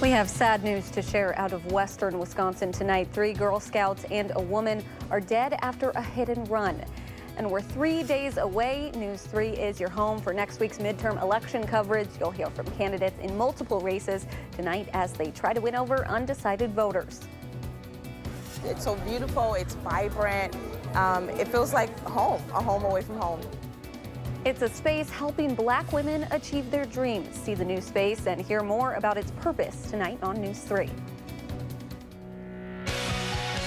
We have sad news to share out of western Wisconsin tonight. 3 Girl Scouts and a woman are dead after a hit and run. And we're 3 days away. News 3 is your home for next week's midterm election coverage. You'll hear from candidates in multiple races tonight as they try to win over undecided voters. It's so beautiful, it's vibrant. It feels like home, a home away from home. It's a space helping Black women achieve their dreams. See the new space and hear more about its purpose tonight on News 3.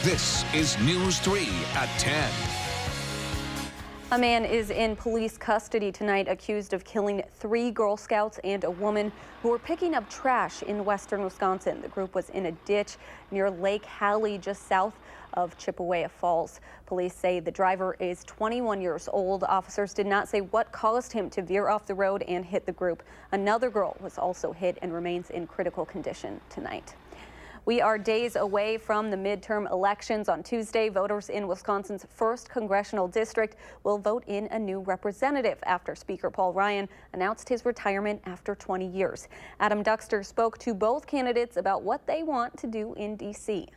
This is News 3 at 10. A man is in police custody tonight accused of killing 3 Girl Scouts and a woman who were picking up trash in western Wisconsin. The group was in a ditch near Lake Hallie, just south of Chippewa Falls. Police say the driver is 21 years old. Officers did not say what caused him to veer off the road and hit the group. Another girl was also hit and remains in critical condition tonight. We are days away from the midterm elections. On Tuesday, voters in Wisconsin's 1st congressional district will vote in a new representative after Speaker Paul Ryan announced his retirement after 20 years. Adam Duxter spoke to both candidates about what they want to do in D.C.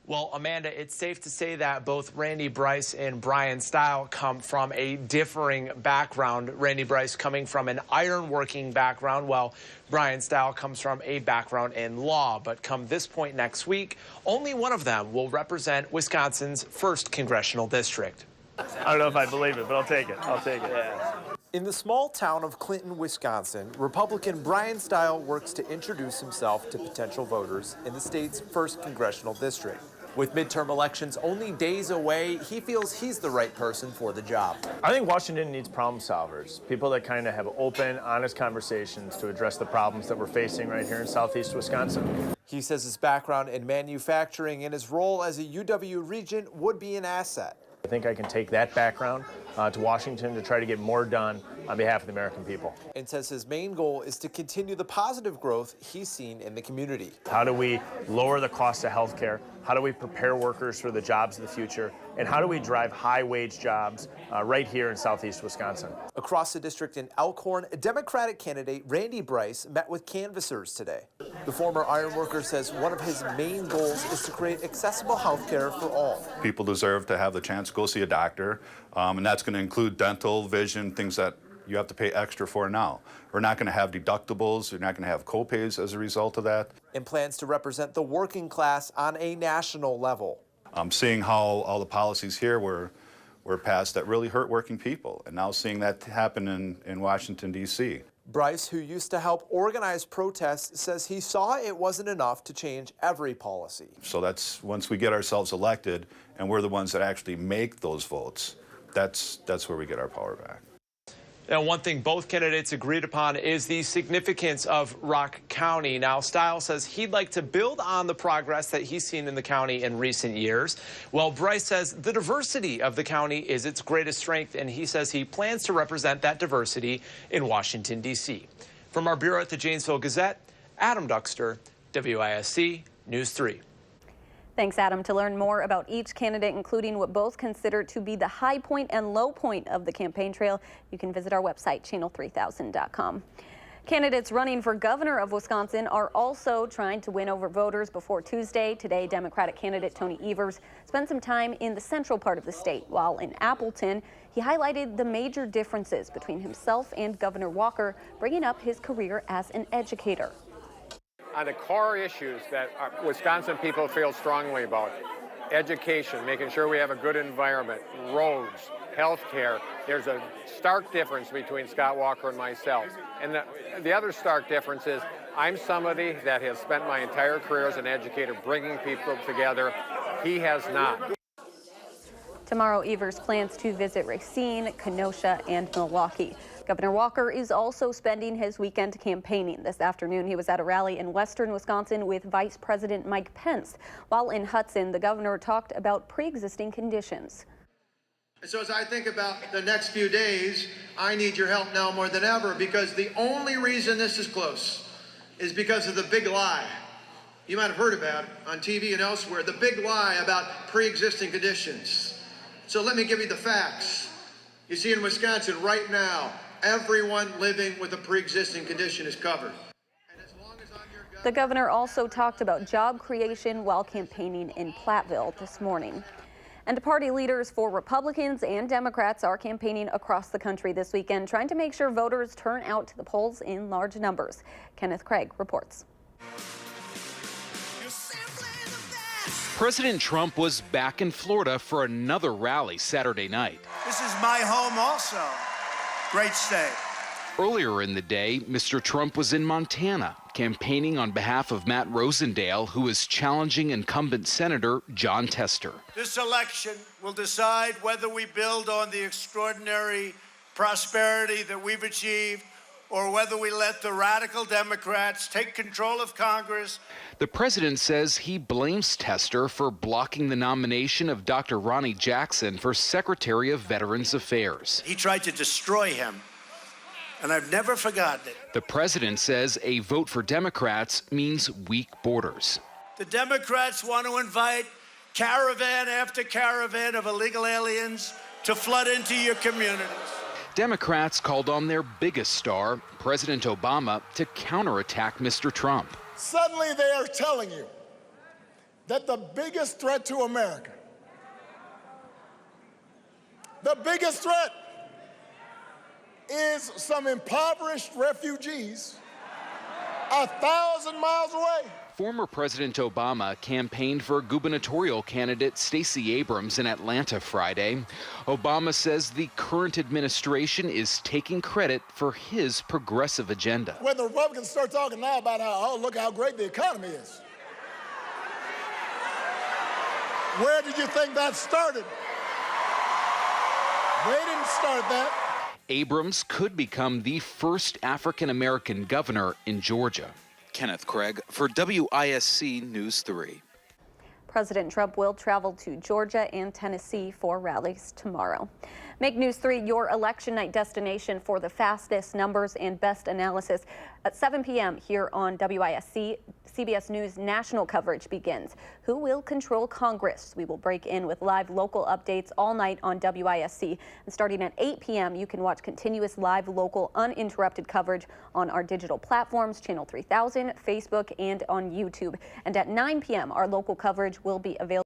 Well, Amanda, it's safe to say that both Randy Bryce and Brian Stile come from a differing background. Randy Bryce coming from an ironworking background, while Brian Stile comes from a background in law. But come this point next week, only one of them will represent Wisconsin's 1st congressional district. I don't know if I believe it, but I'll take it. I'll take it. Yeah. In the small town of Clinton, Wisconsin, Republican Brian Stile works to introduce himself to potential voters in the state's 1st congressional district. With midterm elections only days away, he feels he's the right person for the job. I think Washington needs problem solvers, people that kind of have open, honest conversations to address the problems that we're facing right here in southeast Wisconsin. He says his background in manufacturing and his role as a UW regent would be an asset. I think I can take that background to Washington to try to get more done on behalf of the American people. And says his main goal is to continue the positive growth he's seen in the community. How do we lower the cost of health care? How do we prepare workers for the jobs of the future? And how do we drive high-wage jobs right here in southeast Wisconsin? Across the district in Elkhorn, Democratic candidate Randy Bryce met with canvassers today. The former ironworker says one of his main goals is to create accessible health care for all. People deserve to have the chance to go see a doctor, and that's going to include dental, vision, things that you have to pay extra for now. We're not going to have deductibles. We're not going to have co-pays as a result of that. And plans to represent the working class on a national level. Seeing how all the policies here were passed that really hurt working people, and now seeing that happen in Washington, D.C. Bryce, who used to help organize protests, says he saw it wasn't enough to change every policy. So that's once we get ourselves elected and we're the ones that actually make those votes, that's where we get our power back. Now, one thing both candidates agreed upon is the significance of Rock County. Now, Stile says he'd like to build on the progress that he's seen in the county in recent years. Well, Bryce says the diversity of the county is its greatest strength, and he says he plans to represent that diversity in Washington, D.C. From our bureau at the Janesville Gazette, Adam Duxter, WISC News 3. Thanks, Adam. To learn more about each candidate, including what both consider to be the high point and low point of the campaign trail, you can visit our website, channel3000.com. Candidates running for governor of Wisconsin are also trying to win over voters before Tuesday. Today, Democratic candidate Tony Evers spent some time in the central part of the state, while in Appleton, he highlighted the major differences between himself and Governor Walker, bringing up his career as an educator. On the core issues that Wisconsin people feel strongly about, education, making sure we have a good environment, roads, health care, there's a stark difference between Scott Walker and myself. And the other stark difference is I'm somebody that has spent my entire career as an educator bringing people together. He has not. Tomorrow, Evers plans to visit Racine, Kenosha, and Milwaukee. Governor Walker is also spending his weekend campaigning. This afternoon, he was at a rally in western Wisconsin with Vice President Mike Pence. While in Hudson, the governor talked about pre-existing conditions. And so as I think about the next few days, I need your help now more than ever, because the only reason this is close is because of the big lie. You might have heard about it on TV and elsewhere, the big lie about pre-existing conditions. So let me give you the facts. You see, in Wisconsin right now, everyone living with a pre-existing condition is covered. And as long as I'm your The governor also talked about job creation while campaigning in Platteville this morning. And party leaders for Republicans and Democrats are campaigning across the country this weekend, trying to make sure voters turn out to the polls in large numbers. Kenneth Craig reports. President Trump was back in Florida for another rally Saturday night. This is my home also. Great state. Earlier in the day, Mr. Trump was in Montana, campaigning on behalf of Matt Rosendale, who is challenging incumbent Senator John Tester. This election will decide whether we build on the extraordinary prosperity that we've achieved or whether we let the radical Democrats take control of Congress. The president says he blames Tester for blocking the nomination of Dr. Ronnie Jackson for Secretary of Veterans Affairs. He tried to destroy him, and I've never forgotten it. The president says a vote for Democrats means weak borders. The Democrats want to invite caravan after caravan of illegal aliens to flood into your communities. Democrats called on their biggest star, President Obama, to counterattack Mr. Trump. Suddenly they are telling you that the biggest threat to America, the biggest threat is some impoverished refugees 1,000 miles away. Former President Obama campaigned for gubernatorial candidate Stacey Abrams in Atlanta Friday. Obama says the current administration is taking credit for his progressive agenda. When the Republicans start talking now about how, oh, look how great the economy is. Where did you think that started? They didn't start that. Abrams could become the first African-American governor in Georgia. Kenneth Craig for WISC News 3. President Trump will travel to Georgia and Tennessee for rallies tomorrow. Make News 3 your election night destination for the fastest numbers and best analysis. At 7 p.m. here on WISC, CBS News national coverage begins. Who will control Congress? We will break in with live local updates all night on WISC. And starting at 8 p.m., you can watch continuous live local uninterrupted coverage on our digital platforms, Channel 3000, Facebook, and on YouTube. And at 9 p.m., our local coverage will be available